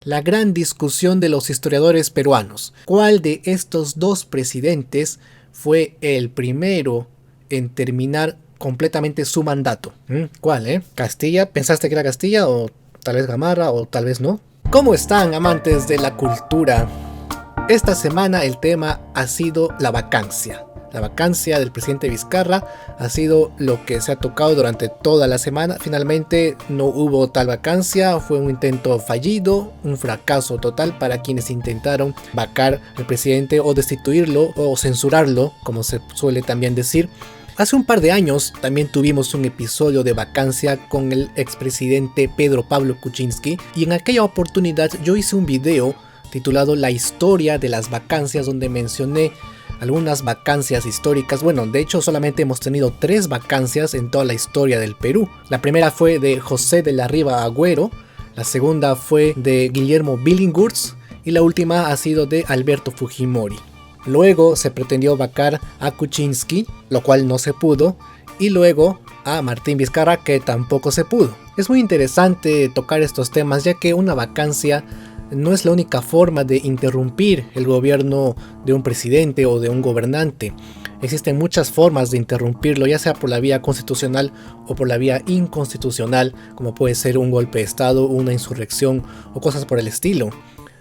la gran discusión de los historiadores peruanos. ¿Cuál de estos dos presidentes fue el primero en terminar completamente su mandato? ¿Cuál, ¿Castilla? ¿Pensaste que era Castilla? ¿O tal vez Gamarra? ¿O tal vez no? ¿Cómo están, amantes de la cultura? Esta semana el tema ha sido la vacancia. La vacancia del presidente Vizcarra ha sido lo que se ha tocado durante toda la semana. Finalmente no hubo tal vacancia, fue un intento fallido, un fracaso total para quienes intentaron vacar al presidente o destituirlo o censurarlo, como se suele también decir. Hace un par de años también tuvimos un episodio de vacancia con el expresidente Pedro Pablo Kuczynski, y en aquella oportunidad yo hice un video titulado La historia de las vacancias, donde mencioné algunas vacancias históricas. Bueno, de hecho solamente hemos tenido 3 vacancias en toda la historia del Perú. La primera fue de José de la Riva Agüero, la segunda fue de Guillermo Billinghurst y la última ha sido de Alberto Fujimori. Luego se pretendió vacar a Kuczynski, lo cual no se pudo, y luego a Martín Vizcarra, que tampoco se pudo. Es muy interesante tocar estos temas, ya que una vacancia no es la única forma de interrumpir el gobierno de un presidente o de un gobernante. Existen muchas formas de interrumpirlo, ya sea por la vía constitucional o por la vía inconstitucional, como puede ser un golpe de estado, una insurrección o cosas por el estilo.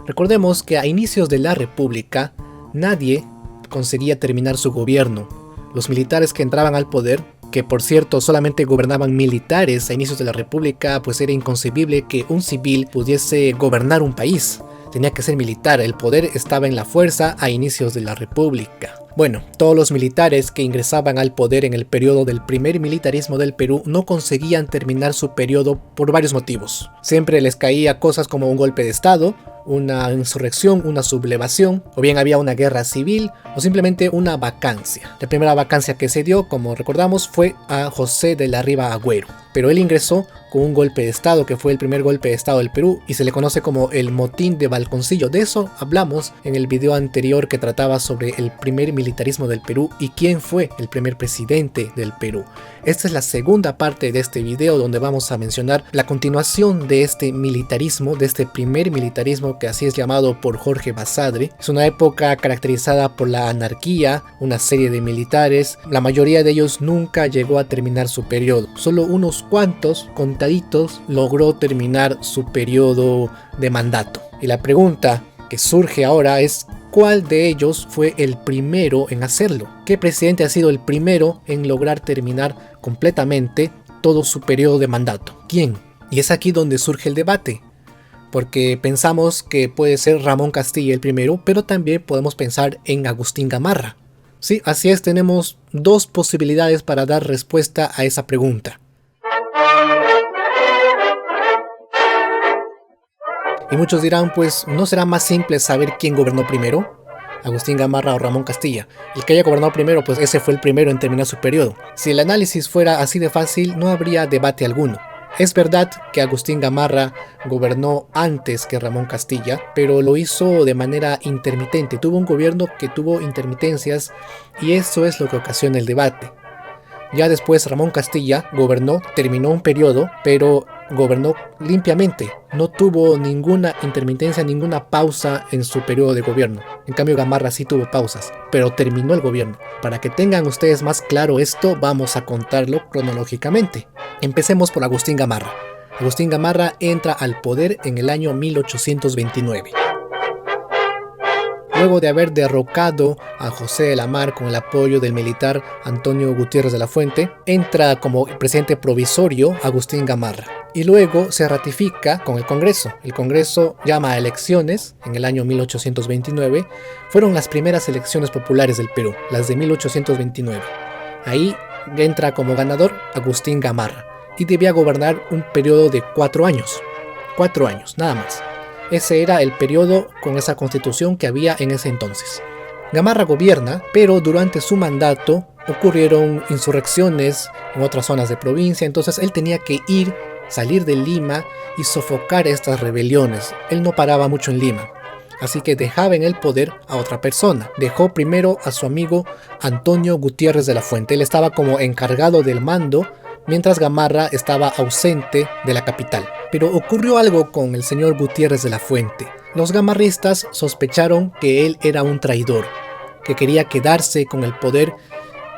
Recordemos que a inicios de la República nadie conseguía terminar su gobierno. Los militares que entraban al poder, que por cierto solamente gobernaban militares a inicios de la República, pues era inconcebible que un civil pudiese gobernar un país. Tenía que ser militar, el poder estaba en la fuerza a inicios de la República. Bueno, todos los militares que ingresaban al poder en el periodo del primer militarismo del Perú no conseguían terminar su periodo por varios motivos. Siempre les caía cosas como un golpe de estado, una insurrección, una sublevación, o bien había una guerra civil o simplemente una vacancia. La primera vacancia que se dio, como recordamos, fue a José de la Riva Agüero, pero él ingresó con un golpe de estado que fue el primer golpe de estado del Perú y se le conoce como el motín de Balconcillo. De eso hablamos en el video anterior que trataba sobre el primer militarismo del Perú y quién fue el primer presidente del Perú. Esta es la segunda parte de este video, donde vamos a mencionar la continuación de este militarismo, de este primer militarismo, que así es llamado por Jorge Basadre. Es una época caracterizada por la anarquía, una serie de militares, la mayoría de ellos nunca llegó a terminar su periodo. Solo unos cuantos, contaditos, logró terminar su periodo de mandato. Y la pregunta que surge ahora es: ¿cuál de ellos fue el primero en hacerlo? ¿Qué presidente ha sido el primero en lograr terminar completamente todo su periodo de mandato? ¿Quién? Y es aquí donde surge el debate, porque pensamos que puede ser Ramón Castilla el primero, pero también podemos pensar en Agustín Gamarra. Sí, así es, tenemos 2 posibilidades para dar respuesta a esa pregunta. Y muchos dirán, pues, ¿no será más simple saber quién gobernó primero? Agustín Gamarra o Ramón Castilla. El que haya gobernado primero, pues ese fue el primero en terminar su periodo. Si el análisis fuera así de fácil, no habría debate alguno. Es verdad que Agustín Gamarra gobernó antes que Ramón Castilla, pero lo hizo de manera intermitente. Tuvo un gobierno que tuvo intermitencias y eso es lo que ocasiona el debate. Ya después Ramón Castilla gobernó, terminó un periodo, pero gobernó limpiamente. No tuvo ninguna intermitencia, ninguna pausa en su periodo de gobierno. En cambio Gamarra sí tuvo pausas, pero terminó el gobierno. Para que tengan ustedes más claro esto, vamos a contarlo cronológicamente. Empecemos por Agustín Gamarra. Agustín Gamarra entra al poder en el año 1829. Luego de haber derrocado a José de la Mar con el apoyo del militar Antonio Gutiérrez de la Fuente, entra como presidente provisorio Agustín Gamarra. Y luego se ratifica con el Congreso. El Congreso llama a elecciones en el año 1829. Fueron las primeras elecciones populares del Perú, las de 1829. Ahí entra como ganador Agustín Gamarra y debía gobernar un periodo de 4 años. 4 años, nada más. Ese era el periodo con esa constitución que había en ese entonces. Gamarra gobierna, pero durante su mandato ocurrieron insurrecciones en otras zonas de provincia, entonces él tenía que salir de Lima y sofocar estas rebeliones. Él no paraba mucho en Lima, así que dejaba en el poder a otra persona. Dejó primero a su amigo Antonio Gutiérrez de la Fuente. Él estaba como encargado del mando mientras Gamarra estaba ausente de la capital. Pero ocurrió algo con el señor Gutiérrez de la Fuente. Los gamarristas sospecharon que él era un traidor, que quería quedarse con el poder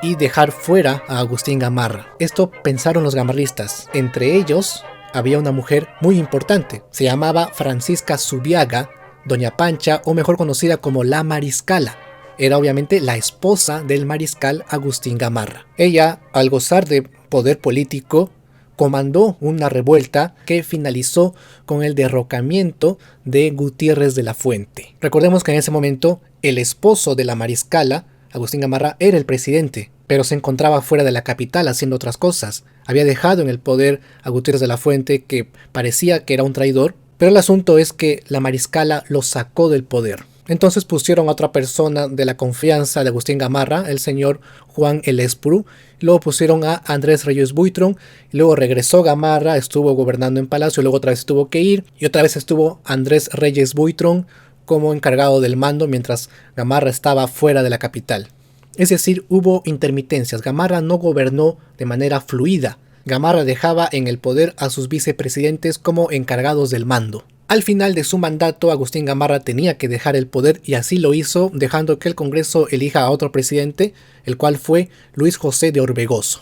y dejar fuera a Agustín Gamarra. Esto pensaron los gamarristas. Entre ellos había una mujer muy importante. Se llamaba Francisca Zubiaga, Doña Pancha, o mejor conocida como la Mariscala. Era obviamente la esposa del mariscal Agustín Gamarra. Ella, al gozar de poder político, comandó una revuelta que finalizó con el derrocamiento de Gutiérrez de la Fuente. Recordemos que en ese momento el esposo de la mariscala, Agustín Gamarra, era el presidente, pero se encontraba fuera de la capital haciendo otras cosas. Había dejado en el poder a Gutiérrez de la Fuente, que parecía que era un traidor, pero el asunto es que la mariscala lo sacó del poder. Entonces pusieron a otra persona de la confianza de Agustín Gamarra, el señor Juan Elespuru. Luego pusieron a Andrés Reyes Buitrón. Luego regresó Gamarra, estuvo gobernando en Palacio. Luego otra vez tuvo que ir. Y otra vez estuvo Andrés Reyes Buitrón como encargado del mando mientras Gamarra estaba fuera de la capital. Es decir, hubo intermitencias. Gamarra no gobernó de manera fluida. Gamarra dejaba en el poder a sus vicepresidentes como encargados del mando. Al final de su mandato, Agustín Gamarra tenía que dejar el poder y así lo hizo, dejando que el Congreso elija a otro presidente, el cual fue Luis José de Orbegoso.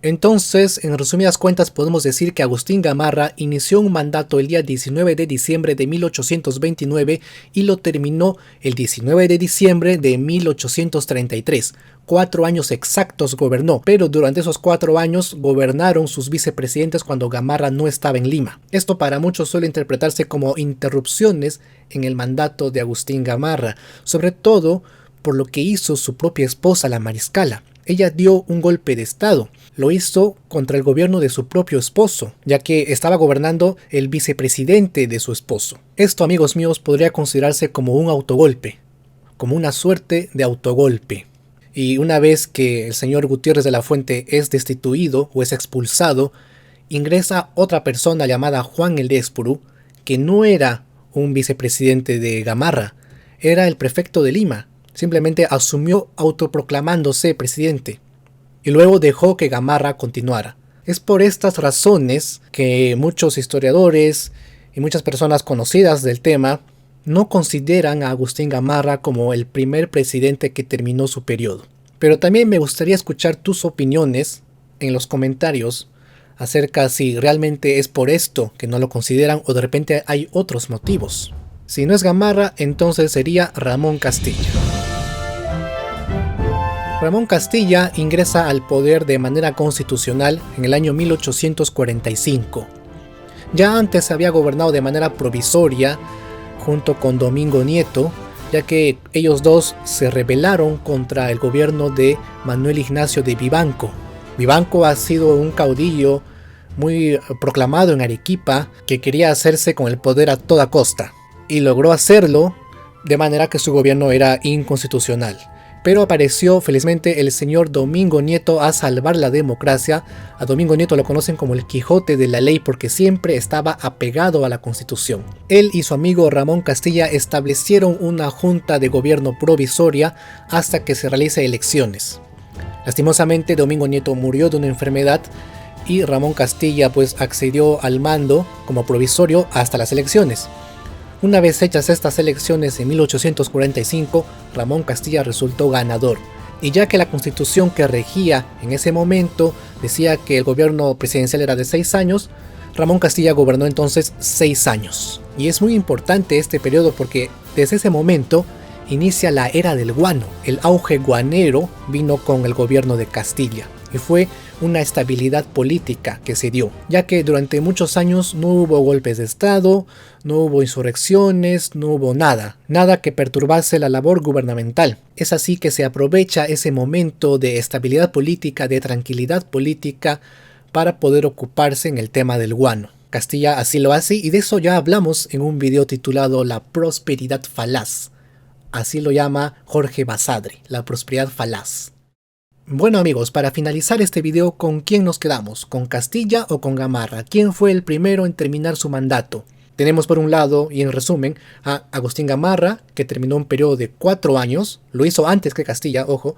Entonces, en resumidas cuentas, podemos decir que Agustín Gamarra inició un mandato el día 19 de diciembre de 1829 y lo terminó el 19 de diciembre de 1833. 4 años exactos gobernó, pero durante esos 4 años gobernaron sus vicepresidentes cuando Gamarra no estaba en Lima. Esto para muchos suele interpretarse como interrupciones en el mandato de Agustín Gamarra, sobre todo por lo que hizo su propia esposa, la mariscala. Ella dio un golpe de estado. Lo hizo contra el gobierno de su propio esposo, ya que estaba gobernando el vicepresidente de su esposo. Esto, amigos míos, podría considerarse como un autogolpe, como una suerte de autogolpe. Y una vez que el señor Gutiérrez de la Fuente es destituido o es expulsado, ingresa otra persona llamada Juan Elespuru, que no era un vicepresidente de Gamarra, era el prefecto de Lima. Simplemente asumió autoproclamándose presidente y luego dejó que Gamarra continuara. Es por estas razones que muchos historiadores y muchas personas conocidas del tema no consideran a Agustín Gamarra como el primer presidente que terminó su periodo. Pero también me gustaría escuchar tus opiniones en los comentarios acerca si realmente es por esto que no lo consideran o de repente hay otros motivos. Si no es Gamarra, entonces sería Ramón Castilla. Ramón Castilla ingresa al poder de manera constitucional en el año 1845. Ya antes había gobernado de manera provisoria junto con Domingo Nieto, ya que ellos dos se rebelaron contra el gobierno de Manuel Ignacio de Vivanco. Vivanco ha sido un caudillo muy proclamado en Arequipa que quería hacerse con el poder a toda costa y logró hacerlo de manera que su gobierno era inconstitucional. Pero apareció felizmente el señor Domingo Nieto a salvar la democracia. A Domingo Nieto lo conocen como el Quijote de la ley porque siempre estaba apegado a la Constitución. Él y su amigo Ramón Castilla establecieron una junta de gobierno provisoria hasta que se realicen elecciones. Lastimosamente Domingo Nieto murió de una enfermedad y Ramón Castilla pues accedió al mando como provisorio hasta las elecciones. Una vez hechas estas elecciones en 1845, Ramón Castilla resultó ganador, y ya que la constitución que regía en ese momento decía que el gobierno presidencial era de 6 años, Ramón Castilla gobernó entonces 6 años. Y es muy importante este periodo porque desde ese momento inicia la era del guano. El auge guanero vino con el gobierno de Castilla y fue una estabilidad política que se dio, ya que durante muchos años no hubo golpes de estado, no hubo insurrecciones, no hubo nada que perturbase la labor gubernamental. Es así que se aprovecha ese momento de estabilidad política, de tranquilidad política, para poder ocuparse en el tema del guano. Castilla así lo hace y de eso ya hablamos en un video titulado La prosperidad falaz. Así lo llama Jorge Basadre, la prosperidad falaz. Bueno amigos, para finalizar este video, ¿con quién nos quedamos? ¿Con Castilla o con Gamarra? ¿Quién fue el primero en terminar su mandato? Tenemos por un lado, y en resumen, a Agustín Gamarra, que terminó un periodo de 4 años, lo hizo antes que Castilla, ojo,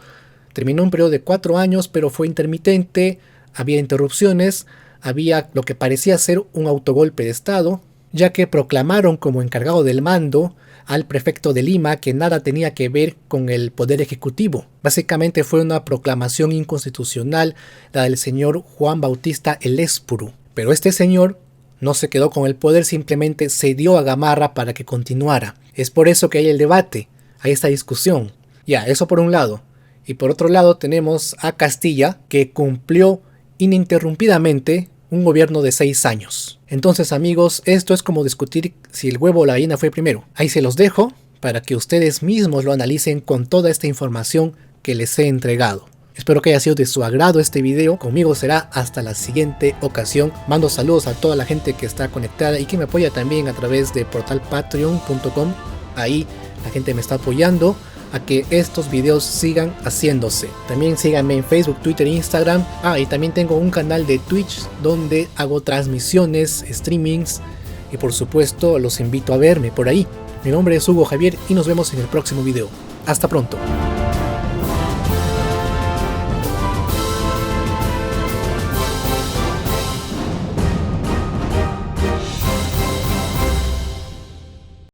terminó un periodo de 4 años, pero fue intermitente, había interrupciones, había lo que parecía ser un autogolpe de estado, ya que proclamaron como encargado del mando al prefecto de Lima, que nada tenía que ver con el poder ejecutivo. Básicamente fue una proclamación inconstitucional, la del señor Juan Bautista Elespuru. Pero este señor no se quedó con el poder, simplemente cedió a Gamarra para que continuara. Es por eso que hay el debate, hay esta discusión. Ya, eso por un lado. Y por otro lado tenemos a Castilla, que cumplió ininterrumpidamente un gobierno de 6 años. Entonces, amigos, esto es como discutir si el huevo o la gallina fue primero. Ahí se los dejo para que ustedes mismos lo analicen con toda esta información que les he entregado. Espero que haya sido de su agrado este video. Conmigo será hasta la siguiente ocasión. Mando saludos a toda la gente que está conectada y que me apoya también a través de portalpatreon.com. Ahí la gente me está apoyando a que estos videos sigan haciéndose. También síganme en Facebook, Twitter e Instagram. Y también tengo un canal de Twitch donde hago transmisiones, streamings y por supuesto los invito a verme por ahí. Mi nombre es Hugo Javier y nos vemos en el próximo video. Hasta pronto.